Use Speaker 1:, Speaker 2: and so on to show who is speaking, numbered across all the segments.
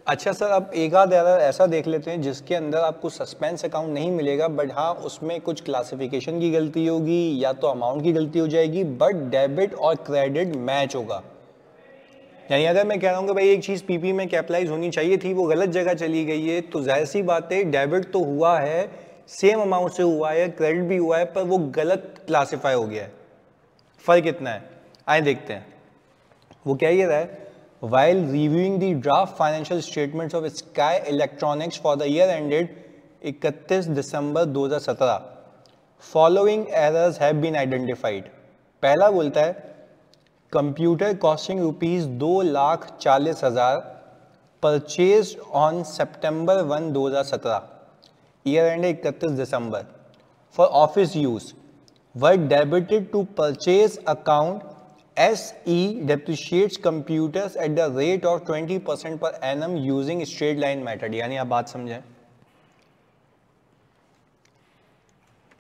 Speaker 1: अच्छा सर, अब एक आध एरर ऐसा देख लेते हैं जिसके अंदर आपको सस्पेंस अकाउंट नहीं मिलेगा, बट हाँ उसमें कुछ क्लासिफिकेशन की गलती होगी या तो अमाउंट की गलती हो जाएगी, बट डेबिट और क्रेडिट मैच होगा। यानी अगर मैं कह रहा हूँ कि भाई एक चीज़ पीपी में कैपिटलाइज होनी चाहिए थी, वो गलत जगह चली गई है, तो जाहिर सी बात है डेबिट तो हुआ है, सेम अमाउंट से हुआ है, क्रेडिट भी हुआ है, पर वो गलत क्लासीफाई हो गया है। फर्क कितना है, आए देखते हैं। वो क्या ये रहा है, while reviewing the draft financial statements of Sky Electronics for the year ended 31 December 2017, following errors have been identified। पहला बोलता है computer costing ₹2,40,000 purchase on September 1, 2017, year end 31 December, for office use were debited to purchase account. SE depreciates computers at the rate of 20% per annum using straight line method। यानी आप बात समझें,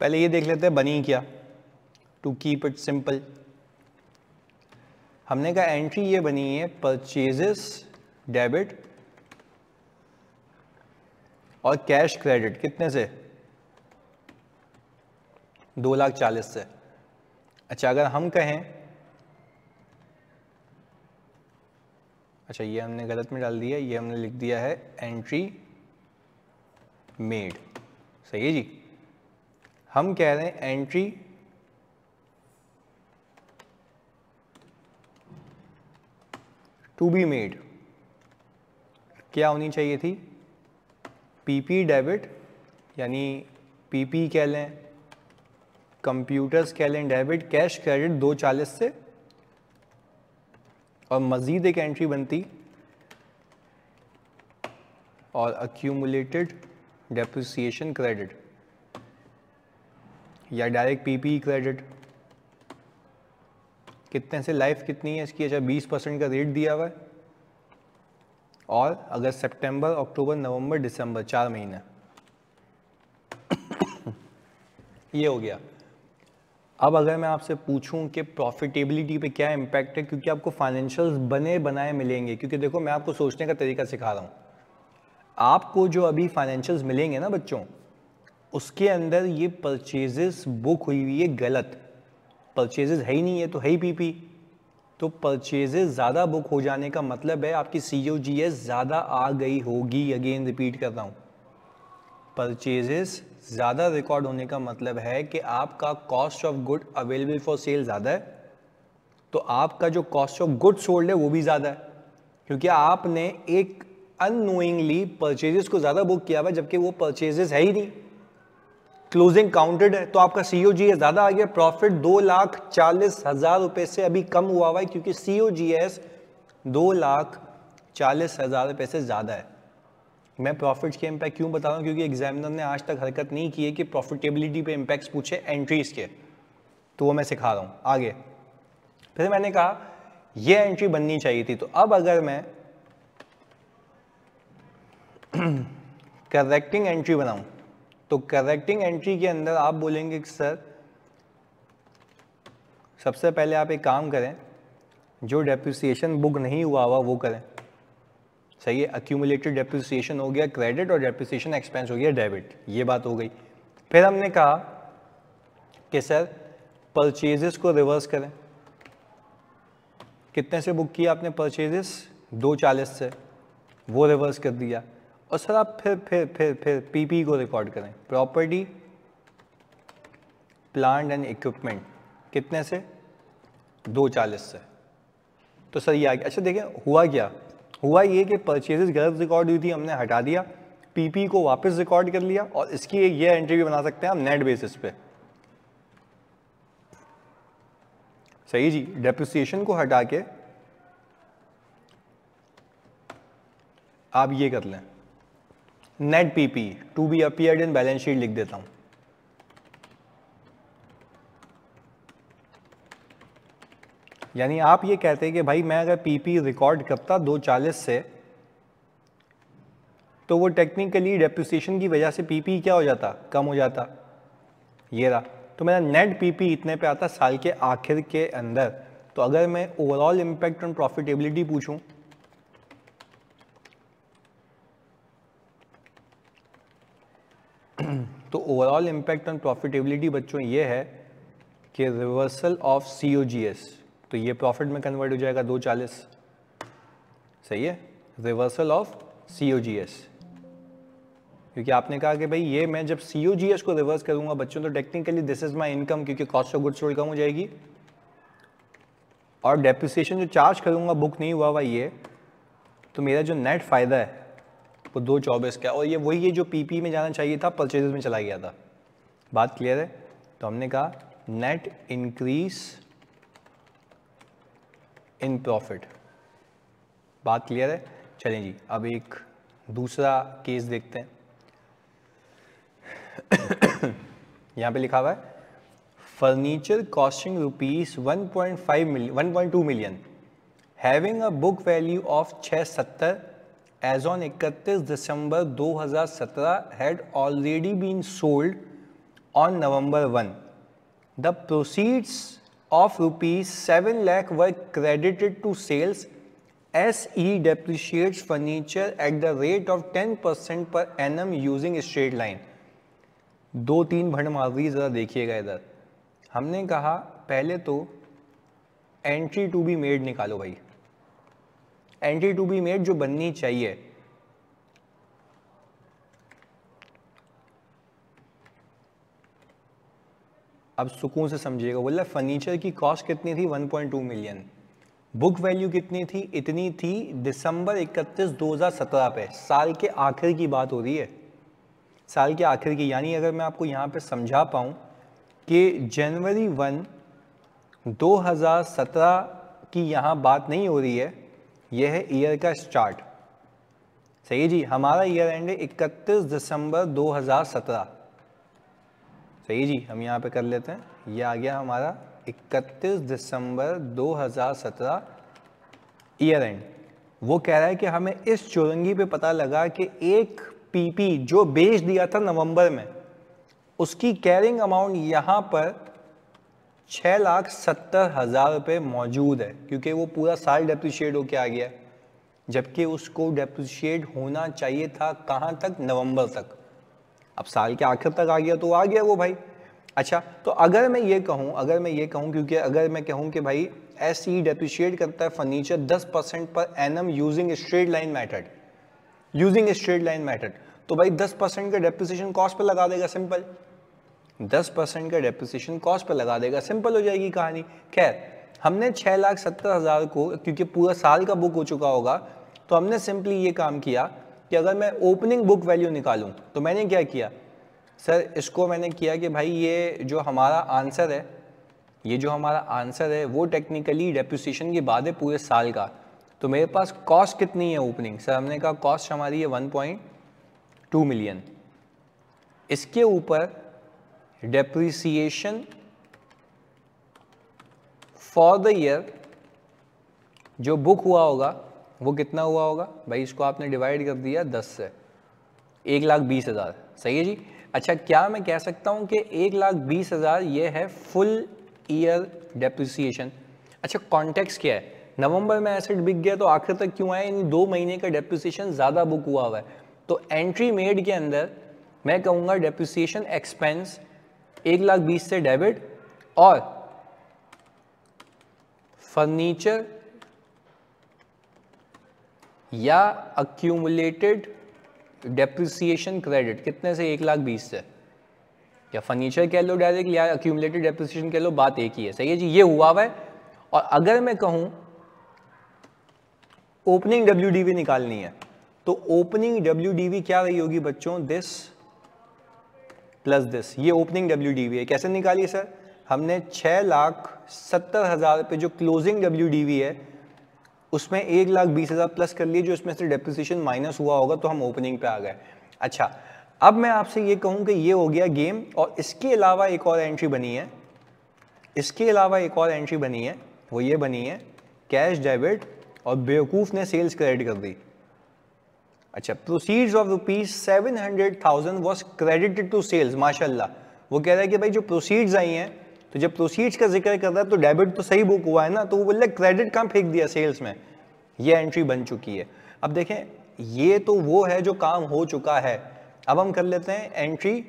Speaker 1: पहले ये देख लेते हैं बनी क्या। टू कीप इट सिंपल, हमने कहा एंट्री ये बनी है परचेजेस डेबिट और कैश क्रेडिट, कितने से, 2,40,000 से। अच्छा अगर हम कहें, अच्छा ये हमने गलत में डाल दिया, ये हमने लिख दिया है एंट्री मेड, सही है जी। हम कह रहे हैं एंट्री टू बी मेड क्या होनी चाहिए थी, पीपी डेबिट, यानी पीपी कह लें, कंप्यूटर्स कह लें डेबिट, कैश क्रेडिट 2,40 से, और मजीद एक एंट्री बनती और अक्यूमुलेटेड डेप्रिसिएशन क्रेडिट या डायरेक्ट पीपी क्रेडिट। कितने से, लाइफ कितनी है इसकी, अच्छा 20% का रेट दिया हुआ है, और अगर सितंबर अक्टूबर नवंबर दिसंबर 4 महीने ये हो गया। अब अगर मैं आपसे पूछूं कि प्रॉफिटेबिलिटी पे क्या इम्पैक्ट है, क्योंकि आपको फाइनेंशियल्स बने बनाए मिलेंगे, क्योंकि देखो मैं आपको सोचने का तरीका सिखा रहा हूँ। आपको जो अभी फाइनेंशियल्स मिलेंगे ना बच्चों, उसके अंदर ये परचेजेस बुक हुई हुई है गलत, परचेजेस है ही नहीं है, तो है ही पीपी। तो परचेजेस ज़्यादा बुक हो जाने का मतलब है आपकी COGS ज़्यादा आ गई होगी। अगेन रिपीट कर रहा हूँ, परचेजेस ज़्यादा रिकॉर्ड होने का मतलब है कि आपका cost of good available for sale ज़्यादा है, तो आपका जो कॉस्ट ऑफ गुड सोल्ड है वो भी ज़्यादा है, क्योंकि आपने एक अननोइंगली परचेजेस को ज़्यादा बुक किया हुआ, जबकि वो परचेजेस है ही नहीं, क्लोजिंग काउंटेड है, तो आपका COGS ज़्यादा आ गया। प्रॉफिट 2,40,000 रुपये से अभी कम हुआ हुआ है, क्योंकि COGS 2,40,000 रुपये से ज़्यादा है। मैं प्रॉफिट्स के इम्पैक्ट क्यों बता रहा हूँ, क्योंकि एग्जामिनर ने आज तक हरकत नहीं की है कि प्रॉफिटेबिलिटी पे इम्पैक्ट्स पूछे एंट्रीज के, तो वो मैं सिखा रहा हूँ आगे। फिर मैंने कहा ये एंट्री बननी चाहिए थी, तो अब अगर मैं करेक्टिंग एंट्री बनाऊं, तो करेक्टिंग एंट्री के अंदर आप बोलेंगे कि सर सबसे पहले आप एक काम करें, जो डेप्रिसिएशन बुक नहीं हुआ हुआ वो करें, सही है। अक्यूमुलेटेड डेप्रिसिएशन हो गया क्रेडिट और डेप्रिसिएशन एक्सपेंस हो गया डेबिट, ये बात हो गई। फिर हमने कहा कि सर परचेजेस को रिवर्स करें, कितने से बुक किया आपने परचेजेस, 2,40 से, वो रिवर्स कर दिया। और सर आप फिर पीपी को रिकॉर्ड करें, प्रॉपर्टी प्लांट एंड इक्विपमेंट, कितने से, 2,40 से। तो सर ये आ गया। अच्छा देखें हुआ क्या, हुआ ये कि परचेजेस गलत रिकॉर्ड हुई थी, हमने हटा दिया, पीपी को वापस रिकॉर्ड कर लिया, और इसकी एक ये एंट्री भी बना सकते हैं हम नेट बेसिस पे, सही जी। डेप्रिसिएशन को हटा के आप ये कर लें, net PP to be appeared in balance sheet लिख देता हूं। यानी आप ये कहते हैं कि भाई मैं अगर पीपी रिकॉर्ड करता 2,40 से, तो वो टेक्निकली डेप्रिसिएशन की वजह से पीपी क्या हो जाता, कम हो जाता, ये रहा। तो मेरा नेट पीपी इतने पे आता साल के आखिर के अंदर। तो अगर मैं ओवरऑल इम्पैक्ट ऑन प्रॉफिटेबिलिटी पूछूं, तो ओवरऑल इम्पैक्ट ऑन प्रॉफिटेबिलिटी बच्चों ये है कि रिवर्सल ऑफ COGS, तो ये प्रॉफिट में कन्वर्ट हो जाएगा 240, सही है, रिवर्सल ऑफ COGS, क्योंकि आपने कहा कि भाई ये मैं जब COGS को रिवर्स करूंगा बच्चों तो technically this is my income, क्योंकि कॉस्ट ऑफ गुड्स सोल्ड कम हो जाएगी, और डेप्रिसिएशन जो चार्ज करूंगा बुक नहीं हुआ ये, तो मेरा जो नेट फायदा है वो 224 का, और ये वही है जो PP में जाना चाहिए था, परचेजेस में चला गया था। बात क्लियर है? तो हमने कहा नेट इंक्रीज इन प्रॉफिट। बात क्लियर है? चलें जी, अब एक दूसरा केस देखते हैं। यहां पे लिखा हुआ है furniture costing rupees 1.2 million having a book value of 670 as on 31 December 2017 had already been sold on November 1. The proceeds of rupees 7 lakh were credited to sales. SE depreciates furniture at the rate of 10% per annum using straight line. 2-3 भंड मार रही, जरा देखिएगा इधर। हमने कहा पहले तो entry to be made निकालो भाई, एंट्री टू बी मेड जो बननी चाहिए, अब सुकून से समझिएगा। बोला फर्नीचर की कॉस्ट कितनी थी 1.2 मिलियन, बुक वैल्यू कितनी थी, इतनी थी दिसंबर 31 2017 पे, साल के आखिर की बात हो रही है, साल के आखिर की। यानी अगर मैं आपको यहाँ पे समझा पाऊँ कि जनवरी 1 2017 की यहाँ बात नहीं हो रही है, यह है ईयर का स्टार्ट, सही है जी। हमारा ईयर एंड है 31 दिसंबर 2017, सही जी। हम यहाँ पे कर लेते हैं, ये आ गया हमारा 31 दिसंबर 2017 ईयर एंड। वो कह रहा है कि हमें इस चौरंगी पे पता लगा कि एक PP जो बेच दिया था नवंबर में, उसकी कैरिंग अमाउंट यहाँ पर 6,70,000 रुपये मौजूद है, क्योंकि वो पूरा साल डेप्रिशिएट होके आ गया, जबकि उसको डेप्रिशिएट होना चाहिए था कहाँ तक, नवंबर तक। अब साल के आखिर तक आ गया तो आ गया वो भाई। अच्छा, तो अगर मैं ये कहूँ क्योंकि अगर मैं कहूँ कि भाई SE डेप्रिशिएट करता है furniture 10% per annum using straight line method, तो भाई 10% का डेप्रिसिएशन कॉस्ट पर लगा देगा, सिंपल। 10% का डेप्रिसिएशन कॉस्ट पर लगा देगा, सिंपल हो जाएगी कहानी। खैर, हमने 6,70,000 को, क्योंकि पूरा साल का बुक हो चुका होगा, तो हमने सिंपली ये काम किया कि अगर मैं ओपनिंग बुक वैल्यू निकालूं तो मैंने क्या किया सर, इसको मैंने किया कि भाई ये जो हमारा आंसर है वो टेक्निकली डेप्रिसिएशन के बाद है पूरे साल का। तो मेरे पास कॉस्ट कितनी है ओपनिंग, सर हमने कहा कॉस्ट हमारी है 1.2 मिलियन, इसके ऊपर डेप्रिसिएशन फॉर द ईयर जो बुक हुआ होगा वो कितना हुआ होगा भाई, इसको आपने डिवाइड कर दिया 10 से, 1,20,000, सही है जी। अच्छा, क्या मैं कह सकता हूं कि 1,20,000 ये है फुल ईयर डेप्रिसिएशन। अच्छा, कॉन्टेक्स्ट क्या है, नवंबर में एसेट बिक गया तो आखिर तक क्यों आया, इन 2 महीने का डेप्रिसिएशन ज़्यादा बुक हुआ है। तो एंट्री मेड के अंदर मैं कहूँगा डेप्रिसिएशन एक्सपेंस 1,20,000 से डेबिट, और फर्नीचर या अक्यूमुलेटेड डेप्रिसिएशन क्रेडिट कितने से, 1,20,000 से, या फर्नीचर कह लो डायरेक्ट या अक्यूमुलेटेड डेप्रिसिएशन कह लो, बात एक ही है, सही है जी। ये हुआ है। और अगर मैं कहूं ओपनिंग WDV निकालनी है, तो ओपनिंग WDV क्या रही होगी बच्चों, दिस प्लस दिस, ये ओपनिंग WDV है। कैसे निकालिए सर, हमने 6,70,000 रुपये जो क्लोजिंग WDV है उसमें 1,20,000 प्लस कर लिए, जो इसमें से डेप्रिसिएशन माइनस हुआ होगा, तो हम ओपनिंग पे आ गए। अच्छा, अब मैं आपसे ये कहूँ कि ये हो गया गेम, और इसके अलावा एक और एंट्री बनी है, वो ये बनी है कैश डेबिट, और बेवकूफ़ ने सेल्स क्रेडिट कर दी। अच्छा, proceeds of ₹700,000 was credited to sales, माशाल्लाह। वो कह रहा है कि भाई जो प्रोसीड्स आई हैं, तो जब प्रोसीड्स का जिक्र कर रहा है तो डेबिट तो सही बुक हुआ है ना, तो वो बोल रहा है क्रेडिट कहाँ फेंक दिया सेल्स में, ये एंट्री बन चुकी है। अब देखें, ये तो वो है जो काम हो चुका है। अब हम कर लेते हैं एंट्री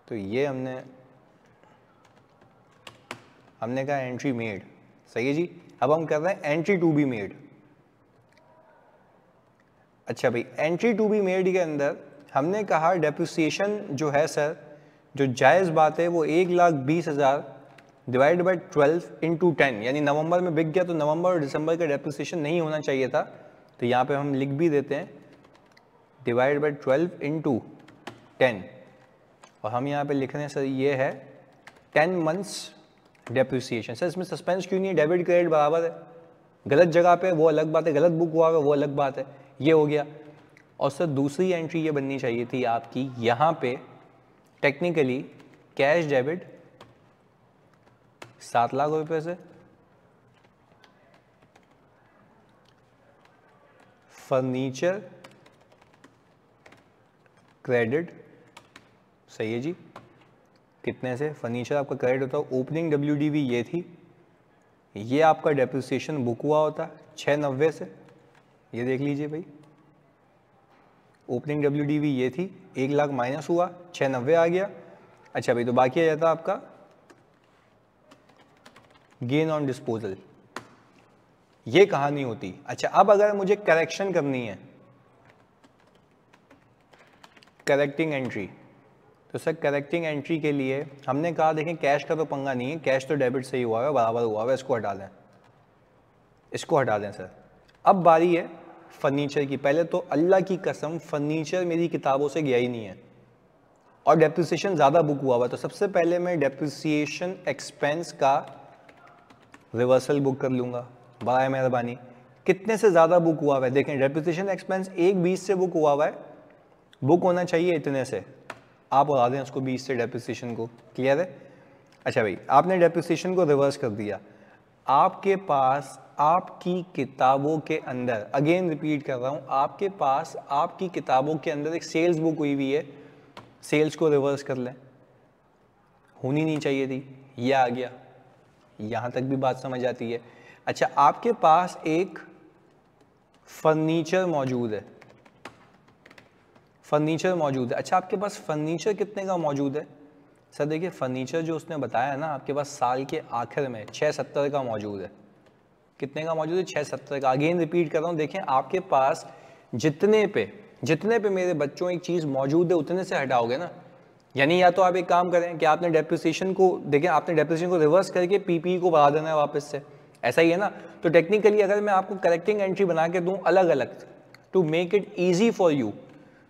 Speaker 1: तो ये हमने कहा एंट्री मेड, सही है जी। अब हम कर रहे हैं एंट्री टू बी मेड। अच्छा भाई, एंट्री टू बी मेड के अंदर हमने कहा डेप्रिसिएशन जो है सर, जो जायज़ बात है वो 1,20,000 डिवाइड बाई 12 इंटू 10, यानी नवंबर में बिक गया तो नवंबर और दिसंबर का डेप्रिसिएशन नहीं होना चाहिए था। तो यहाँ पे हम लिख भी देते हैं डिवाइड बाई 12 इंटू 10, और हम यहाँ पे लिख रहे हैं सर ये है 10 मंथ्स डेप्रिसिएशन। सर इसमें सस्पेंस क्यों नहीं है, डेबिट क्रेडिट बराबर है, गलत जगह पे वो अलग बात है, गलत बुक हुआ है वो अलग बात है, ये हो गया। और सर दूसरी एंट्री ये बननी चाहिए थी आपकी यहाँ पे टेक्निकली कैश डेबिट 7 लाख रुपए से, फर्नीचर क्रेडिट, सही है जी, कितने से फर्नीचर आपका क्रेडिट होता है, ओपनिंग WDV ये थी, ये आपका डेप्रिसिएशन बुक हुआ होता 690 से, ये देख लीजिए भाई, ओपनिंग WDV ये थी, 1 लाख माइनस हुआ 690 आ गया। अच्छा भाई, तो बाकी आ जाता आपका गेन ऑन डिस्पोजल, ये कहानी होती। अच्छा, अब अगर मुझे करेक्शन करनी है, करेक्टिंग एंट्री, तो सर करेक्टिंग एंट्री के लिए हमने कहा देखें कैश का तो पंगा नहीं है, कैश तो डेबिट से ही हुआ है, बराबर हुआ है, इसको हटा दें, इसको हटा दें सर। अब बारी है फर्नीचर की। पहले तो अल्लाह की कसम फर्नीचर मेरी किताबों से गया ही नहीं है और डेप्रिसिएशन ज़्यादा बुक हुआ हुआ, तो सबसे पहले मैं डेप्रिसिएशन एक्सपेंस का रिवर्सल बुक कर लूँगा, बराए मेहरबानी। कितने से ज़्यादा बुक हुआ हुआ है, देखें डेप्रिसिएशन एक्सपेंस 1,20 से बुक हुआ हुआ है, बुक होना चाहिए इतने से, आप उड़ा दें उसको 20 से डेप्रिसिएशन को, क्लियर है। अच्छा भाई, आपने डेप्रिसिएशन को रिवर्स कर दिया, आपके पास आपकी किताबों के अंदर, अगेन रिपीट कर रहा हूँ, आपके पास आपकी किताबों के अंदर एक सेल्स बुक हुई हुई है, सेल्स को रिवर्स कर लें, होनी नहीं चाहिए थी, ये आ गया, यहाँ तक भी बात समझ आती है। अच्छा, आपके पास एक फर्नीचर मौजूद है, फर्नीचर मौजूद है। अच्छा, आपके पास फर्नीचर कितने का मौजूद है? सर देखिए, फर्नीचर जो उसने बताया ना, आपके पास साल के आखिर में 670 का मौजूद है। कितने का मौजूद है? 670 का। अगेन रिपीट कर रहा हूँ, देखें आपके पास जितने पे मेरे बच्चों एक चीज़ मौजूद है उतने से हटाओगे ना, यानी या तो आप एक काम करें कि आपने डेप्रिसिएशन को, देखें आपने डेप्रिसिएशन को रिवर्स करके पीपीई को बढ़ा देना है वापस से, ऐसा ही है ना। तो टेक्निकली अगर मैं आपको करेक्टिंग एंट्री बना के दूं अलग अलग to make it easy for you,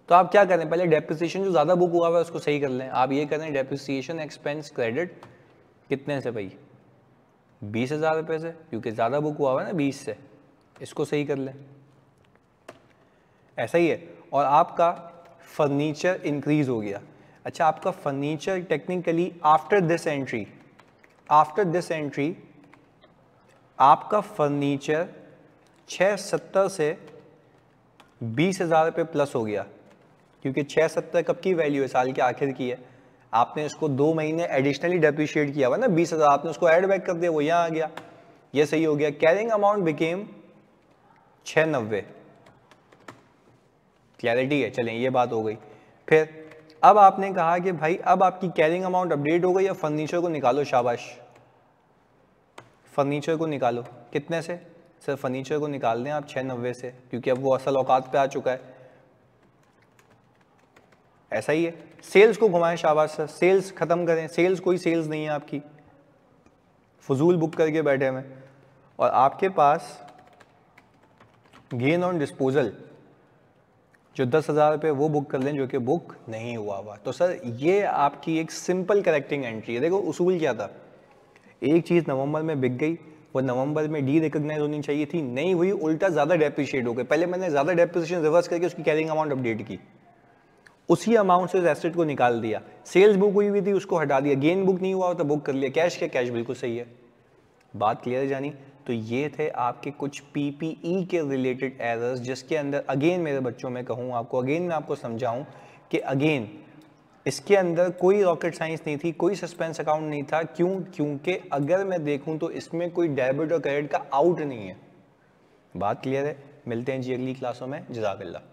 Speaker 1: तो आप क्या करें, पहले डेप्रिसिएशन जो ज़्यादा बुक हुआ है उसको सही कर लें। आप ये करें डेप्रिसिएशन एक्सपेंस क्रेडिट कितने से भाई, 20,000 रुपये से, क्योंकि ज़्यादा बुक हुआ है ना 20 से, इसको सही कर लें, ऐसा ही है। और आपका फर्नीचर इंक्रीज हो गया। अच्छा, आपका furniture technically after this entry आपका फर्नीचर 670 से 20,000 रुपये प्लस हो गया, क्योंकि 670 कब की वैल्यू है, साल के आखिर की है। आपने इसको 2 महीने एडिशनली डेप्रिशिएट किया हुआ ना, 20,000 आपने उसको ऐड बैक कर दिया, वो यहाँ आ गया, ये सही हो गया। कैरिंग अमाउंट बिकेम 690, क्लैरिटी है, चलें ये बात हो गई। फिर अब आपने कहा कि भाई अब आपकी कैरिंग अमाउंट अपडेट हो गई, अब फर्नीचर को निकालो, शाबाश, फर्नीचर को निकालो। कितने से? सर फर्नीचर को निकाल दें आप 690 से, क्योंकि अब वो असल औकात पे आ चुका है, ऐसा ही है। सेल्स को घुमाएं, शाबाश सर, सेल्स खत्म करें, सेल्स कोई सेल्स नहीं है आपकी, फजूल बुक करके बैठे हुए। और आपके पास गेन ऑन डिस्पोजल जो 10,000 रुपये वो बुक कर लें, जो कि बुक नहीं हुआ हुआ। तो सर ये आपकी एक सिंपल करेक्टिंग एंट्री है। देखो उसूल क्या था, एक चीज़ नवंबर में बिक गई, वो नवंबर में डी रिकॉग्नाइज होनी चाहिए थी, नहीं हुई, उल्टा ज़्यादा डेप्रिशिएट हो गए। पहले मैंने ज़्यादा डेप्रिसिएशन रिवर्स करके उसकी कैरिंग अमाउंट अपडेट की, उसी अमाउंट से उस एसेट को निकाल दिया। सेल्स बुक हुई थी उसको हटा दिया, गेन बुक नहीं हुआ तो बुक कर लिया। कैश क्या, कैश बिल्कुल सही है, बात क्लियर जानी। तो ये थे आपके कुछ पीपीई के रिलेटेड एरर्स, जिसके अंदर अगेन मेरे बच्चों में कहूँ आपको, अगेन मैं आपको समझाऊं कि अगेन इसके अंदर कोई रॉकेट साइंस नहीं थी, कोई सस्पेंस अकाउंट नहीं था। क्यों? क्योंकि अगर मैं देखूं तो इसमें कोई डेबिट और क्रेडिट का आउट नहीं है। बात क्लियर है? मिलते हैं जी अगली क्लासों में, जज़ाकल्लाह।